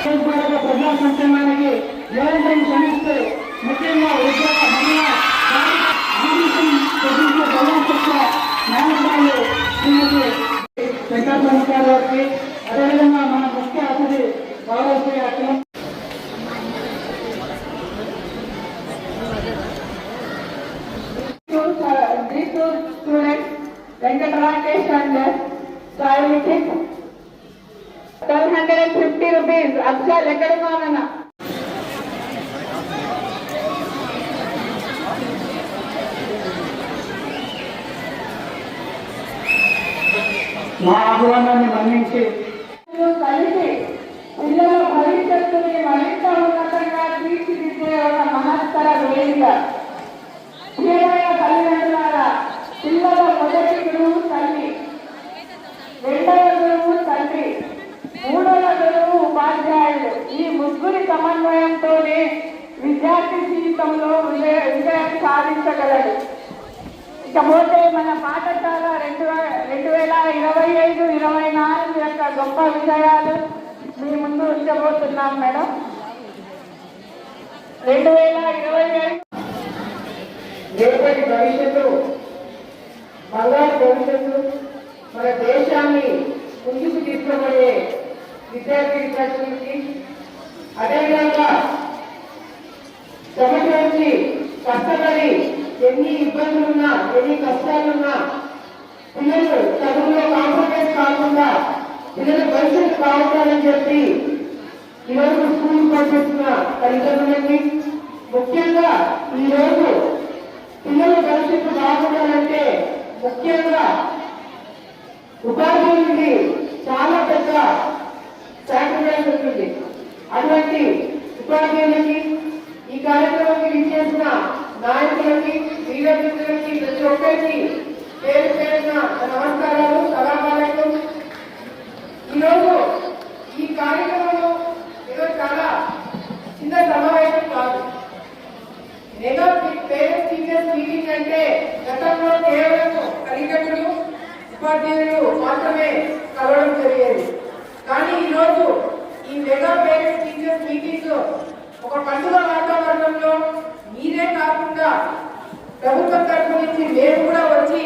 ప్రజా సంక్షేమానికి నిరంతరం శ్రమిస్తూ ముఖ్యంగా ఉద్యోగ మహిళా న్యాయస్థానాలు శ్రీమతి వెంకటరమణ గారికి అదేవిధంగా మన ముఖ్య అతిథి గౌరవశ్రీ అఖిలం students Venkat Rakesh and Sai Nikit 1250 rupees Akshay Lekadumana మా ఆహ్వానాన్ని మన్నించి కలిసి పిల్లల భవిష్యత్తుని మరింత ఉన్నతంగా తీర్చిదిద్దే ఒక మహత్తర వేదిక. ప్రియమైన తల్లిదండ్రులారా, పిల్లల మొదటి గురువు తల్లి, రెండవ గురువు తండ్రి, మూడవ గురువు ఉపాధ్యాయుడు. ఈ ముగ్గురి సమన్వయంతోనే విద్యార్థి జీవితంలో విజయం సాధించగలడు. ఇకపోతే మన పాఠశాల 2025-24 యొక్క గొప్ప విజయాలు మీ ముందు ఉంచబోతున్నాం మేడం. 2025 రేపటి భవిష్యత్తు, బంగారు భవిష్యత్తు, మన దేశాన్ని ముందుకు తీసుకుపోయే విద్యార్థులకి అదేవిధంగా సంవత్సరానికి కష్టపడి ఎన్ని ఇబ్బందులున్నా ఎన్ని కష్టాలున్నా పిల్లలు చదువులో కాంప్రమైజ్ కాకుండా పిల్లల భవిష్యత్తు కావాలని చెప్పి ఈరోజు స్కూల్ పంపిస్తున్న తల్లిదండ్రులకి, ముఖ్యంగా ఈరోజు పిల్లల భవిష్యత్తు బాగుండాలంటే ముఖ్యంగా ఉపాధ్యాయులకి చాలా పెద్ద సాక్రిఫైస్ ఉంటుంది. అటువంటి ఉపాధ్యాయులకి, ఈ కార్యక్రమానికి విచ్చేసిన నాయకులకి, వీరమిత్రులకి, ప్రతి ఒక్కరికి పేరు పేరున నమస్కారాలు, సలామాలకు. ఈరోజు ఈ కార్యక్రమంలో ఏదో చాలా చిన్న సమావేశం కాదు. మెగా పేరెంట్స్ టీచర్స్ మీటింగ్ అంటే గతంలో కేవలం తల్లిదండ్రులు, ఉపాధ్యాయులు మాత్రమే కలవడం జరిగేది. కానీ ఈరోజు ఈ మెగా పేరెంట్స్ టీచర్స్ మీటింగ్ ఒక పండుగ వాతావరణంలో మీరే కాకుండా ప్రభుత్వం తరఫు నుంచి మేము కూడా వచ్చి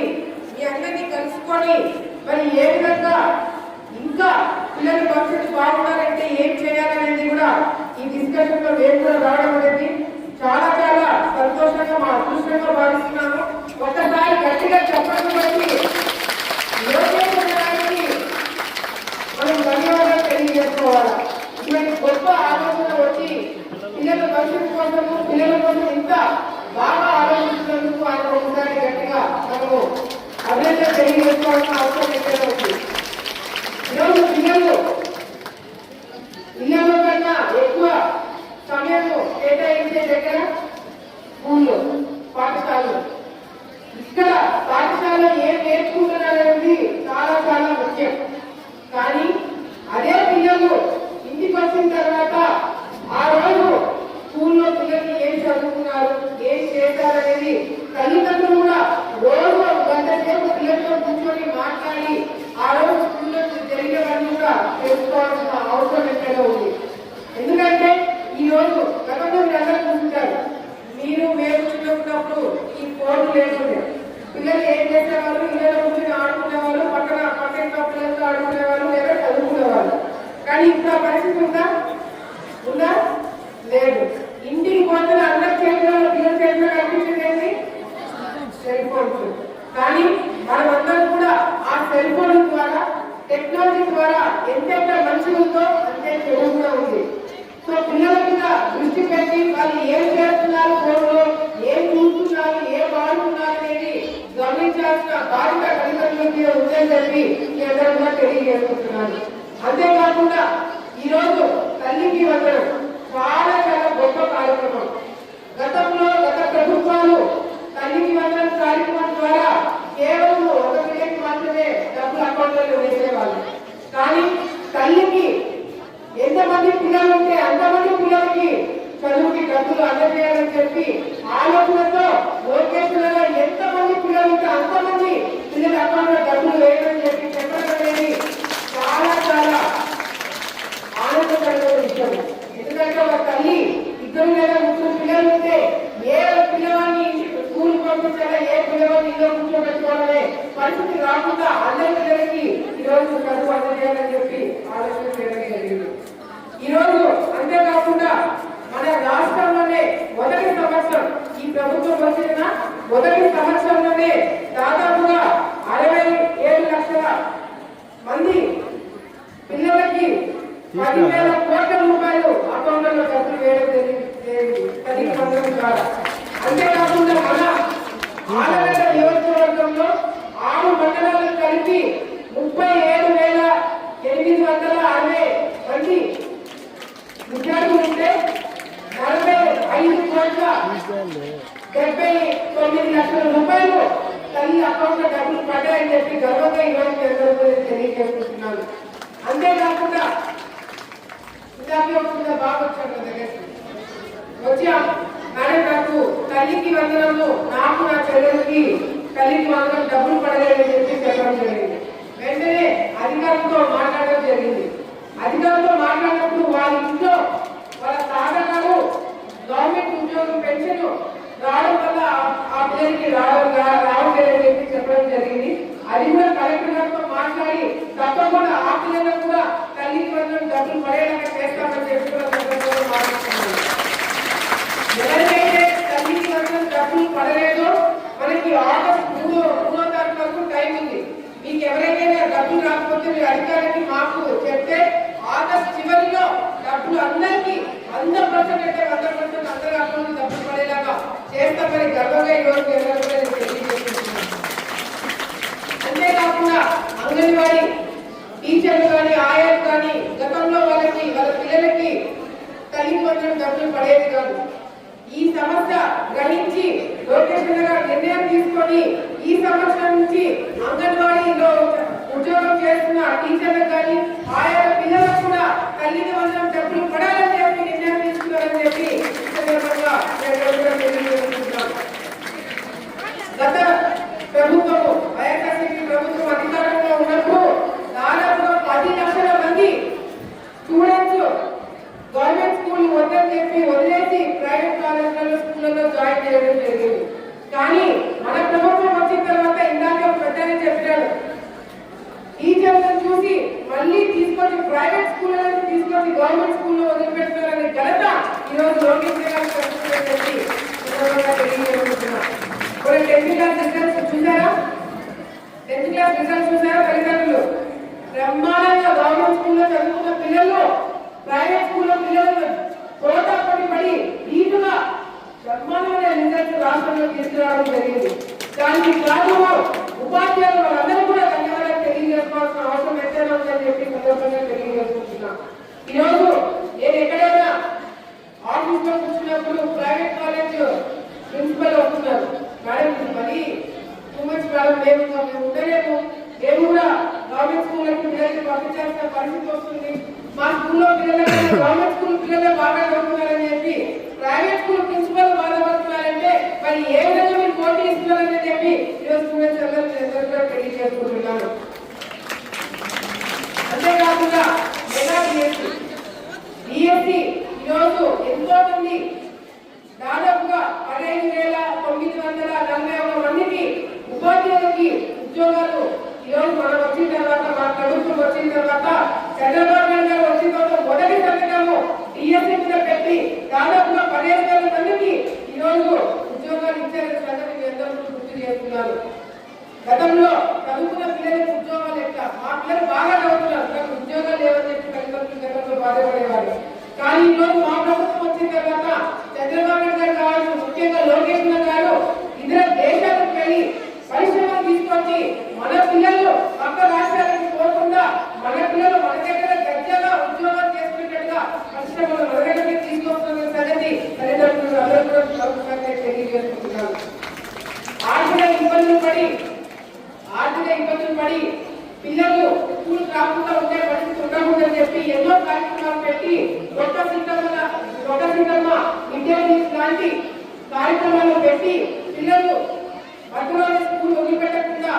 మీ అందరినీ కలుసుకొని మరి ఏ విధంగా ఇంకా పిల్లల భవిష్యత్తు బాగుండాలంటే ఏం చేయాలనేది కూడా ఈ డిస్కషన్ లో మేము కూడా రావడం అనేది చాలా చాలా సంతోషంగా, మా అదృష్టంగా భావిస్తున్నాము. ఒక్కసారి గట్టిగా చెప్పడం బట్టి మనం ధన్యవాదాలు తెలియజేసుకోవాలి. ఇటువంటి గొప్ప ఆలోచన వచ్చి పిల్లల భవిష్యత్తు కోసము, పిల్లల కోసం ఇంత బాగా ఆలోచిస్తున్నందుకు ఆయన ఒకసారి గట్టిగా మనము అభినందన తెలియజేసుకోవాల్సిన అవసరం ఎక్కువ ఉంది. ఈరోజు పిల్లలు ఇళ్లలో కన్నా ఎక్కువ సమయం కేటాయించే దగ్గర స్కూల్లో, పాఠశాలలో. ఇక్కడ పాఠశాలలో ఏం నేర్చుకుంటున్నారనేది చాలా చాలా ముఖ్యం. కానీ అదే పిల్లలు ఇంటికి వచ్చిన తర్వాత ఆ రోజు స్కూల్లో పిల్లలు ఏం చదువుకున్నారు, ఏం చేశారనేది తల్లిదండ్రులు కూడా రోజు ఒక గంట సేపు పిల్లలతో కూర్చొని మాట్లాడి ఆ రోజు స్కూల్లో జరిగేవన్నీ కూడా తెలుసుకోవాల్సిన అవసరం ఎక్కడ ఉంది. ఎందుకంటే ఈ రోజు గతంలో మీరు అందరూ చూస్తుంటారు, మీరు మేము చిన్నప్పుడు ఈ ఫోన్లు లేకుండే పిల్లలు ఏం చేసేవాళ్ళు, ఇళ్ళలో కూర్చొని ఆడుకునేవాళ్ళు, పక్కన పిల్లలతో ఆడుకునేవాళ్ళు లేదా చదువుకునేవాళ్ళు. కానీ ఇప్పుడు ఆ పరిస్థితి ఉందా? లేదు. ఇంటికి పోతే అందరి చేతిలో, పిల్లల చేతిలో కనిపించేది సెల్ ఫోన్స్. కానీ మనమందరం కూడా ఆ సెల్ ఫోన్ ద్వారా, టెక్నాలజీ ద్వారా ఎంతెంత మంచి ఉందో అంతే చెడు కూడా ఉంది. సో పిల్లల మీద దృష్టి పెట్టి వాళ్ళు ఏం చేస్తున్నారు, ఫోన్లో ఏం చూస్తున్నారు, ఏం వాడుతున్నారు అనేది గమనించాల్సిన బాధ్యత తల్లిదండ్రుల మీద ఉందని చెప్పి అందరూ కూడా తెలియజేసుకుంటున్నాను. అంతేకాకుండా ఈరోజు తల్లికి వందనం చాలా చాలా గొప్ప కార్యక్రమం. గత ప్రభుత్వాలు తల్లికి వందనం కార్యక్రమం ద్వారా కేవలం 1 మిలియన్ మాత్రమే డబ్బులు అకౌంట్లో వేసేవాళ్ళు. కానీ తల్లికి ఎంతమంది పిల్లలు ఉంటే అంతమంది పిల్లలకి చదువుకి డబ్బులు అందజేయాలని చెప్పి ఆలోచనతో లోకేశ్వరంలో ఎంతమంది పిల్లలు ఉంటే అంతమంది పిల్లల అకౌంట్లో డబ్బులు వేయాలని చెప్పి చెప్పడం అనేది చాలా చాలా ఆనందకరమైన విషయం. ఎందుకంటే ఒక తల్లి 2 లేదా 3 పిల్లలు ఉంటే ఏ పిల్లవాడిని స్కూల్ పంపించాలా, ఏ పిల్లవాడిని ఇంట్లో కూర్చోబెట్టుకోవాలనే పరిస్థితి రాకుండా అందరి పిల్లలకి ఈరోజు చదువు అందజేయాలని చెప్పి ఆలోచన చేయడం జరిగింది. ఈరోజు అంతేకాకుండా మన రాష్ట్రంలోనే మొదటి సంవత్సరం ఈ ప్రభుత్వం వచ్చిన మొదటి సంవత్సరంలోనే దాదాపుగా 67 లక్షల మంది పిల్లలకి 10,000 కోట్ల రూపాయలు అకౌంట్లలో డబ్బులు వేయడం జరిగింది ద్వారా. అంతేకాకుండా మన ఆలగడ్డ నియోజకవర్గంలో 6 మండలాలను కలిపి 37,860 మంది విద్యార్థులు ఉంటే 45,79 లక్షల రూపాయలు తల్లి అకౌంట్ లో డబ్బులు పడ్డాయని చెప్పి గర్వంగా ఈరోజు తెలియజేస్తున్నాను. అంతేకాకుండా ఇందాకే వస్తుందా బాగా వచ్చాను నా దగ్గరికి వచ్చా మేడం, నాకు తల్లికి వందనము, నాకు నా చెల్లెలకి తల్లికి వందనం డబ్బులు పడలేదని చెప్పి చెప్పడం జరిగింది. వెంటనే అధికారులతో మాట్లాడడం జరిగింది. అధికారులతో మాట్లాడినప్పుడు వాళ్ళ ఇంట్లో వాళ్ళ తాతగారు గవర్నమెంట్ ఉద్యోగం పెన్షన్ రావడం వల్ల ఆ పిల్లలకి రావట్లేదని చెప్పి చెప్పడం జరిగింది. అది కూడా కలెక్టర్ గారితో మాట్లాడి తప్పకుండా ఆ పిల్లలకు కూడా తల్లికి వందనం డబ్బులు పడేలాగా చేస్తామని చెప్పి కూడా మాట్లాడుతున్నాను. ఎవరికైతే తల్లికి వందనం డబ్బులు పడలేదో మనకి ఆగస్టు 3వ తారీఖు వరకు టైం ఉంది. మీకు ఎవరికైనా డబ్బులు రాకపోతే మీరు అధికారికి మాకు చెప్తే ఆగస్టు చివరిలో డబ్బులు అందరికీ 100% అంటే 100% అందరి అకౌంట్ డబ్బులు పడేలాగా చేస్తామని గర్వంగా ఈరోజు తెలియజేస్తున్నాను. అంతేకాకుండా అంగన్వాడీ టీచర్లు కానీ ఆయాలు కానీ గతంలో వాళ్ళ పిల్లలకి తల్లికి వందనం డబ్బులు పడేది కాదు. ఈ సమస్య గ్రహించి లోకేష్ గారు నిర్ణయం తీసుకొని ఈ సంవత్సరం నుంచి అంగన్వాడీలో ఉద్యోగం చేస్తున్న టీచర్లకు కానీ ఆయా పిల్లలకు కూడా తల్లికి వందనం డబ్బులు పడాలని చెప్పి నిర్ణయం తీసుకున్నారని చెప్పి గత ప్రభుత్వము వైఎస్ఆర్సీపీ ప్రభుత్వం అధికారంలో ఉన్నప్పుడు దాదాపుగా 10 లక్షల మంది స్టూడెంట్స్ గవర్నమెంట్ స్కూల్ వద్దని చెప్పి వదిలేసి ప్రైవేట్ కాలేజీలలో స్కూళ్ళలో జాయిన్ చేయడం జరిగింది. కానీ మన ప్రభుత్వం వచ్చిన తర్వాత ఇందాక పెద్దనే చెప్పారు, టీచర్లను చూసి మళ్ళీ తీసుకొని ప్రైవేట్ స్కూళ్ళలో తీసుకొని గవర్నమెంట్ స్కూల్లో వదిలిపెట్టారనే ఘనత ఈరోజు లోకేష్ గారు తెలియజేస్తున్నారు. 10th క్లాస్ రిజల్ట్స్ చూసారా? 10th క్లాస్ రిజల్ట్స్ చూసారా? తల్లిదండ్రులు బ్రహ్మాండంగా గవర్నమెంట్ స్కూల్లో చదువుకున్న పిల్లలు ప్రైవేట్ స్కూల్లో పిల్లలు పోటాపడి పడి నీటుగా బ్రహ్మాండమైన రిజల్ట్స్ రాష్ట్రంలో తీసుకురావడం జరిగింది. దానికి కారణం ఉపాధ్యాయులు వాళ్ళందరూ కూడా ధన్యవాదాలు తెలియజేసుకోవాల్సిన అవసరం ఎంతైనా ఉందని చెప్పి సందర్భంగా తెలియజేసుకుంటున్నాం. ఈరోజు నేను ఎక్కడైనా ఆఫీస్ లో కూర్చున్నప్పుడు ప్రైవేట్ కాలేజ్ ప్రిన్సిపల్ వస్తున్నారు, మేడం మరి టూ మచ్ మేడం మేము ఉండలేము, మేము కూడా గవర్నమెంట్ స్కూళ్ళకి పిల్లలకి పంపించాల్సిన పరిస్థితి వస్తుంది, మా స్కూల్లో పిల్లలకి గవర్నమెంట్ స్కూల్ పిల్లలే బాగా చదువుతున్నారని చెప్పి ప్రైవేట్ స్కూల్ ప్రిన్సిపల్ బాధపడుతున్నారంటే మరి ఏ విధంగా మీరు పోటీ ఇస్తున్నారని చెప్పి ఈరోజు స్టూడెంట్స్ అందరూ తెలియజేసుకుంటున్నాను. అంతేకాకుండా డిఎస్సి ఈరోజు ఎంతో మంది దాదాపుగా 15,941 మందికి ఉపాధ్యాయులకి ఉద్యోగాలు ఈరోజు మనం వచ్చిన తర్వాత మన ప్రభుత్వం వచ్చిన తర్వాత చంద్రబాబు నాయుడు గారు వచ్చిన తర్వాత మొదటి సంతకము డిఎస్సి మీద పెట్టి దాదాపుగా 15,000 మందికి ఈరోజు ఉద్యోగాలు ఇచ్చారనే సంగతి ఎంతో గుర్తు చేస్తున్నారు. గతంలో చదువుకున్న పిల్లలకు ఉద్యోగాలు ఎట్లా, మా పిల్లలు బాగా చదువుతున్నారు నాకు ఉద్యోగాలు లేవని చెప్పి తల్లిదండ్రులు గతంలో బాధపడేవారు. కానీ ఈరోజు మా ప్రభుత్వం వచ్చిన తర్వాత చంద్రబాబు నాయుడు గారు కావచ్చు, ముఖ్యంగా లోకేష్ గారు ఇతర దేశాలకు వెళ్ళి పరిశ్రమలు తీసుకొచ్చి మన పిల్లలు పక్క రాష్ట్రాలకు పోకుండా మన పిల్లలు మన దగ్గర గట్టిగా ఉద్యోగాలు చేసుకునేట్టుగా పరిశ్రమలు మన దగ్గరికి తీసుకొస్తున్న సంగతి తల్లిదండ్రులు అందరూ కూడా తెలియజేసుకుంటున్నారు. ఆర్థిక ఇబ్బందులు పడి పిల్లలు స్కూల్ కాకుండా ఉండే పరిస్థితి ఉండకూడదని చెప్పి ఎన్నో కార్యక్రమాలు పెట్టి ఒక సిద్ధమ్మ విద్యార్థి లాంటి కార్యక్రమాలు పెట్టి పిల్లలు మధ్యలోనే స్కూల్ వదిలిపెట్టకుండా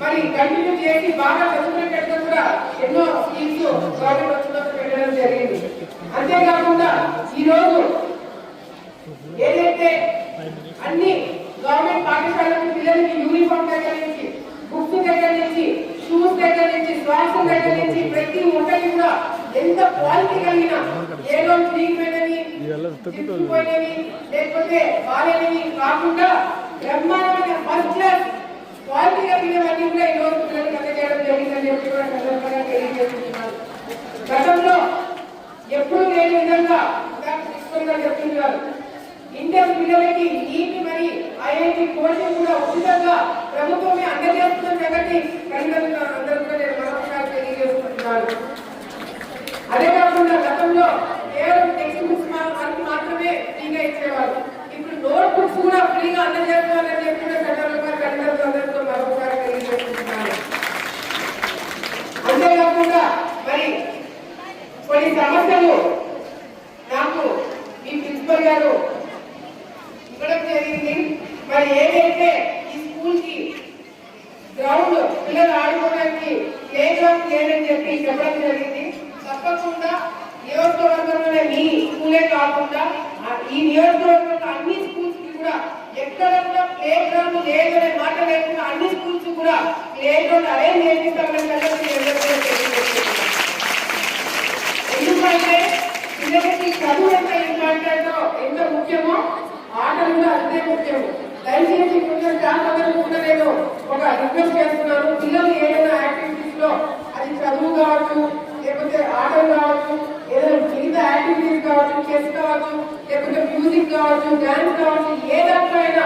మరి కంటిన్యూ చేసి బాగా చదువుకునేటట్టు కూడా ఎన్నో స్కీమ్స్ గవర్నమెంట్ వచ్చినప్పుడు పెట్టడం జరిగింది. అంతేకాకుండా ఈరోజు ఏదైతే అన్ని గవర్నమెంట్ పాఠశాలకు పిల్లలకి యూనిఫామ్ దగ్గర నుంచి, బుక్స్ దగ్గర నుంచి, షూస్ దగ్గర నుంచి, సాక్స్ దగ్గర నుంచి ప్రతి ఒక్కటి కూడా ఎంత క్వాలిటీ కలిగిన ఏదో ఫ్రీపోయినవి లేకపోతే బాగాలేనివి కాకుండా బ్రహ్మాండమైన ఫస్ట్ క్లాస్ క్వాలిటీ కలిగినవన్నీ కూడా ఈ రోజు పిల్లలకు అందజేయడం జరిగిందని చెప్పి కూడా సందర్భంగా తెలియజేస్తున్నాను. గతంలో ఎప్పుడు లేని విధంగా చెప్తున్నారు, ఇంటర్ పిల్లలకి నీటి మరి ఐఐటి కోచింగ్ కూడా ఉచితంగా ప్రభుత్వమే అందజేస్తున్న సంగతి తల్లిదండ్రులు అందరూ కూడా నేను మరొకసారి తెలియజేస్తున్నాను. అదే కాకుండా గతంలో కేవలం టెక్స్ట్ బుక్స్ మనకి మాత్రమే ఫ్రీగా ఇచ్చేవారు. ఇప్పుడు నోట్ బుక్స్ కూడా ఫ్రీగా అందజేస్తున్నారని చెప్పిన సందర్భంగా తల్లిదండ్రులు అందరితో మరొకసారి తెలియజేస్తున్నాను. అంతేకాకుండా మరి కొన్ని సమస్యలు నాకు ఈ ప్రిన్సిపల్ గారు ఇవ్వడం జరిగింది. మరి ఏదైతే ఈ స్కూల్ కి గ్రౌండ్ పిల్లలు ఆడుకోవడానికి ప్లే గ్రౌండ్ లేదని చెప్పి చెప్పడం జరిగింది. తప్పకుండా నియోజకవర్గంలోనే మీ స్కూలే కాకుండా ఈ నియోజకవర్గంలో అన్ని స్కూల్స్ కి కూడా ఎక్కడ కూడా ప్లే గ్రౌండ్ లేదనే మాట లేకుండా అన్ని స్కూల్స్ కూడా ప్లే గ్రౌండ్ అరేంజ్ చేపిస్తామని ఎందుకంటే పిల్లలకి చదువు ఎంత ఇంపార్టెంటో ఎంత ముఖ్యమో ఆటలు కూడా అంతే ముఖ్యము. దయచేసి కొంచెం కూడా నేను ఒక రిక్వెస్ట్ చేస్తున్నాను, పిల్లలు ఏదైనా యాక్టివిటీస్ లో అది చదువు కావచ్చు, లేకపోతే ఆటలు కావచ్చు, ఏదైనా మిగతా యాక్టివిటీస్ కావచ్చు, చెస్ కావచ్చు, లేకపోతే మ్యూజిక్ కావచ్చు, డాన్స్ కావచ్చు, ఏ దాంట్లో అయినా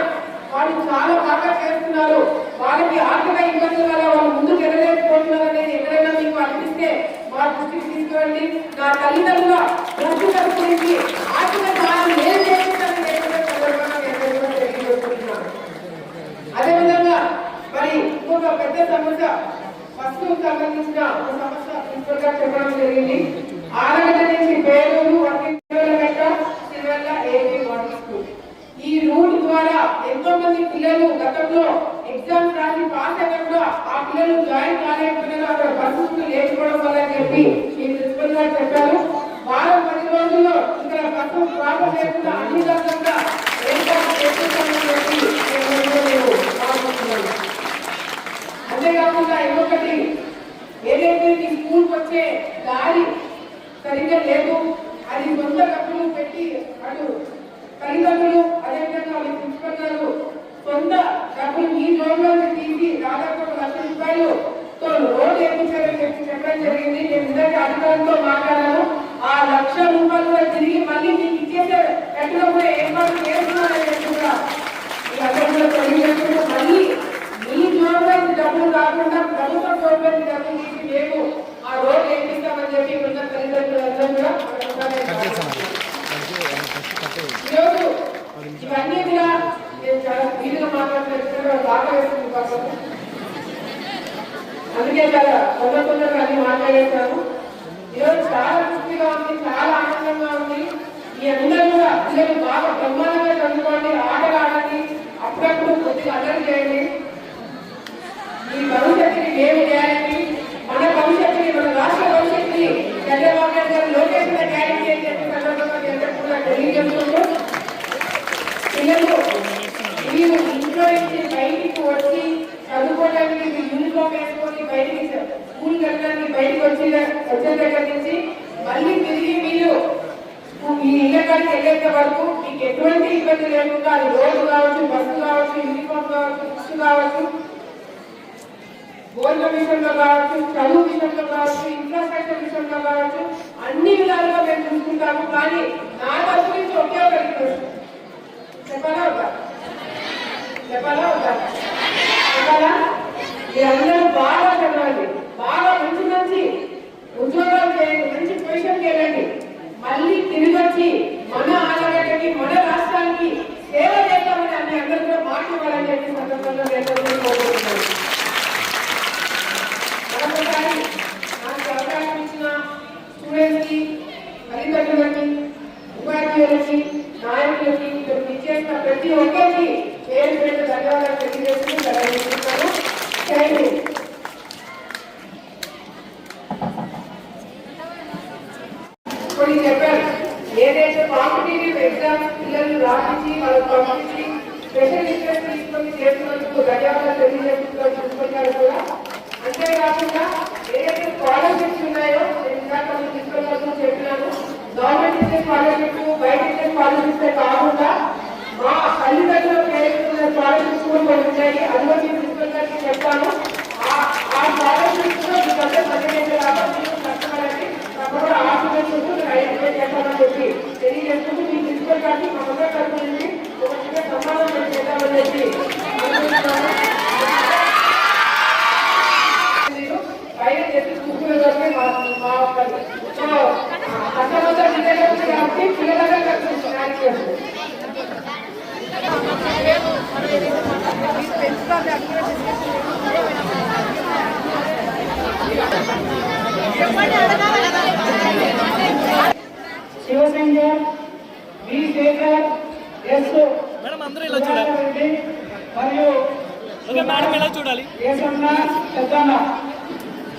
వాళ్ళు చాలా బాగా చేస్తున్నారు. వాళ్ళకి ఆర్థిక ఇబ్బందుల వల్ల వాళ్ళు ముందుకు వెళ్ళలేకపోతున్నారు అనేది ఎక్కడైనా మీకు అనిపిస్తే మా దృష్టికి తీసుకురండి. నా తల్లిదండ్రుల ప్రస్తుతం గురించి ఆర్థిక సహాయం ఏం చేస్తున్నారని తెలియజేస్తున్నాను. అదేవిధంగా మరి ఇంకొక పెద్ద సమస్య వస్తువుకు సంబంధించిన ఒక సమస్య ప్రిన్సిపల్ గా చెప్పడం జరిగింది. ఆలగడ్డ నుంచి పేరూరు ఈ రూట్ ద్వారా ఎంతో మంది పిల్లలు గతంలో ఎగ్జామ్స్ రాసి పాస్ అయినప్పుడు ఆ పిల్లలు జాయిన్ కాలేకపోయినా అక్కడ పరిస్థితులు లేకపోవడం వల్ల అని చెప్పి ఈ ప్రిన్సిపల్ గారు చెప్పారు. వారం 10 రోజుల్లో ఇక్కడ బస్సు ప్రాబ్లం లేకుండా అన్ని రకంగా అంతేకాకుండా ఇంకొకటి ఏదైతే ఈ స్కూల్కి వచ్చే దారి సరిగ్గా లేదు, అది సొంత డబ్బులు పెట్టి అటు తల్లిదండ్రులు అదేవిధంగా వాళ్ళ ప్రిన్సిపల్ గారు సొంత డబ్బులు ఈ రోడ్లో తీసి దాదాపు 1,00,000 రూపాయలతో రోడ్ వేయించారని చెప్పి చెప్పడం జరిగింది. నేను ఇందాక అధికారులతో మాట్లాడాను. ఆ 1,00,000 రూపాయలు కూడా తిరిగి మళ్ళీ మీకు ఇచ్చేసే ఎక్కడ కూడా ఏర్పాటు చేస్తున్నారని చెప్పి కూడా అందరూ కూడా తెలియజేస్తున్నారు. మళ్ళీ మీ జోడ్లో డబ్బులు కాకుండా ప్రభుత్వ జోడ్లో డబ్బులు తీసి మేము ఆ రోడ్ వేయిస్తామని చెప్పి ఉన్న తల్లిదండ్రులు అందరూ కూడా ఈరోజు ఇవన్నీ కూడా నేను చాలా వీలుగా మాట్లాడుతున్నా బాగా వేస్తుంది కోసం, అందుకే చాలా తొందరగా అన్ని మాట్లాడేశాను. ఈరోజు చాలా తృప్తిగా ఉంది, చాలా ఆనందంగా ఉంది. మీ అందరూ కూడా పిల్లలు బాగా బ్రహ్మాండంగా చదువుకోండి, ఆటలు ఆడండి, అప్పుడప్పుడు కొద్దిగా అల్లరి చేయండి. ఈ భవిష్యత్తుని మేము గ్యారంటీ, మన భవిష్యత్తుని, మన రాష్ట్ర భవిష్యత్తుని చంద్రబాబు నాయుడు గారు లోకేష్ గ్యారంటీ అని చెప్పి సందర్భంగా కూడా తెలియజేస్తుంటూ పిల్లలు మీరు ఇంట్లో నుంచి బయటికి వచ్చి చదువుకోవడానికి యూనిఫామ్ వేసుకొని బయటికి స్కూల్ వెళ్ళడానికి బయటకు వచ్చే దగ్గర నుంచి మళ్ళీ తిరిగి మీరు ఈ ఇళ్ళకాడికి వెళ్ళేంత వరకు మీకు ఎటువంటి ఇబ్బంది లేకుండా అది రోడ్డు కావచ్చు, బస్సు కావచ్చు, యూనిఫామ్ కావచ్చు, బుక్స్ కావచ్చు, భోజన విషయంలో కావచ్చు, చదువు విషయంలో కావచ్చు, ఇన్ఫ్రాస్ట్రక్చర్ విషయంలో కావచ్చు, అన్ని విధాలుగా మేము చూసుకుంటాము. కానీ నా తరఫు నుంచి ఒకే ఒక రిక్వెస్ట్, చెప్పాలా వద్దా? మీరందరూ బాగా చదవండి, బాగా మంచి మంచి ఉద్యోగాలు చేయండి, మంచి పొజిషన్కి వెళ్ళండి. మళ్ళీ తిరిగి వచ్చి మన ఆలయానికి, మన రాష్ట్రానికి సేవ చేస్తామని అన్ని అందరూ కూడా మాట ఇవ్వాలని చెప్పి సందర్భంగా కోరుకుంటున్నాను. మరొకసారి నాకు అవకాశం ఇచ్చిన స్టూడెంట్స్ కి, తల్లిదండ్రులకి, ఉపాధ్యాయులకి, నాయకులకి, ఇక్కడ ఇచ్చేసిన ప్రతి ఒక్కరికి పేరు పేరు ధన్యవాదాలు తెలియజేస్తూ సెలవుతున్నాను. Thank you. కొన్ని చెప్పారు ఏదైతే కాంపిటేటివ్ ఎగ్జామ్స్ పిల్లలు రాపించి వాళ్ళకి పంపించి స్పెషల్ ఇంట్రెస్ట్ తీసుకొని చేస్తున్నందుకు ధన్యవాదాలు తెలియజేస్తున్నారు ప్రిన్సిపల్ గారు కూడా. అంతేకాకుండా ఏదైతే స్కాలర్షిప్స్ ఉన్నాయో నేను ఇందాక ప్రిన్సిపల్ గారు చెప్పినాను, గవర్నమెంట్ ఇచ్చే స్కాలర్షిప్ బయట ఇచ్చే స్కాలర్షిప్సే కాకుండా మా తల్లిదండ్రులకు ఏదైతే స్కాలర్షిప్స్ కూడా కొన్ని ఉన్నాయి, అది కూడా నేను ప్రిన్సిపల్ గారికి చెప్తాను. ఆ స్కాలర్షిప్స్ కూడా మీకు అందరూ పనిచేసేలాగా మీరు కష్టపడండి, తప్పకుండా ఆశీర్వదించుకుంటూ ఐడెంటిఫై చేస్తామని చెప్పి తెలియజేసుకుంటూ మీ ప్రిన్సిపల్ గారికి మా అందరి తరఫు నుంచి ఒక చిన్న సమాధానం చేద్దామని చెప్పి బయట చెప్పి చూసుకునే వరకే మా ఒక్కరు. సో కష్టమంతా విజయలక్ష్మి కాబట్టి పిల్లలందరూ కలిసి మ్యారేజ్ చేస్తారు. శివశంకర్, వి శేఖర్, ఎస్ మేడం అందరూ ఇలా చూడాలి. మరియు ఓకే మేడం ఇలా చూడాలి. ఏసన్న పెద్దన్న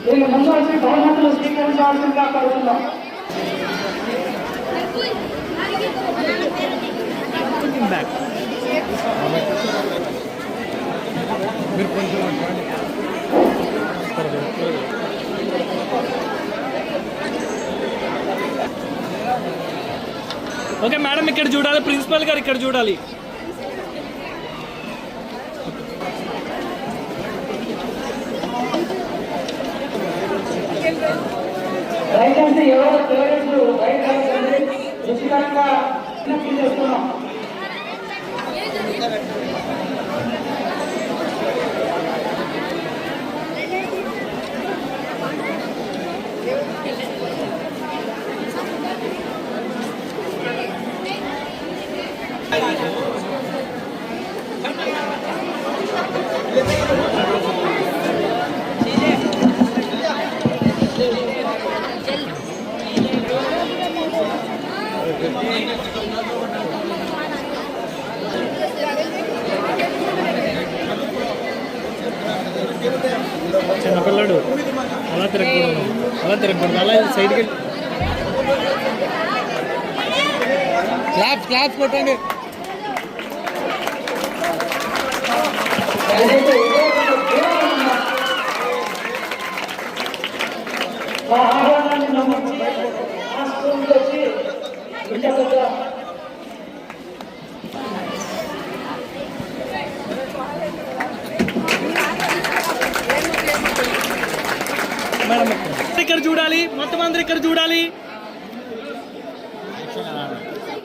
వీళ్ళు ముందు వచ్చి బహుమతులు స్వీకరించాల్సిందిగా కోరుతున్నాం. బ్యాక్ ఓకే మేడం ఇక్కడ చూడాలి, ప్రిన్సిపల్ గారు ఇక్కడ చూడాలి. దయచేసి ఎవరు పేరెంట్స్ బయట రుచికరంగా విజ్ఞప్తి చేస్తున్నాం. చిన్నపిల్లడు అలా తిరగకూడదు, అలా తిరగకూడదు, అలా సైడ్కి క్లాప్స్ కొట్టండి. ఆహ్వానాన్ని నమ్మించి ఆ స్కూల్కి వచ్చి ఇంతగా మేడం ఇక్కడ చూడాలి, మొత్తం అందరూ ఇక్కడ చూడాలి.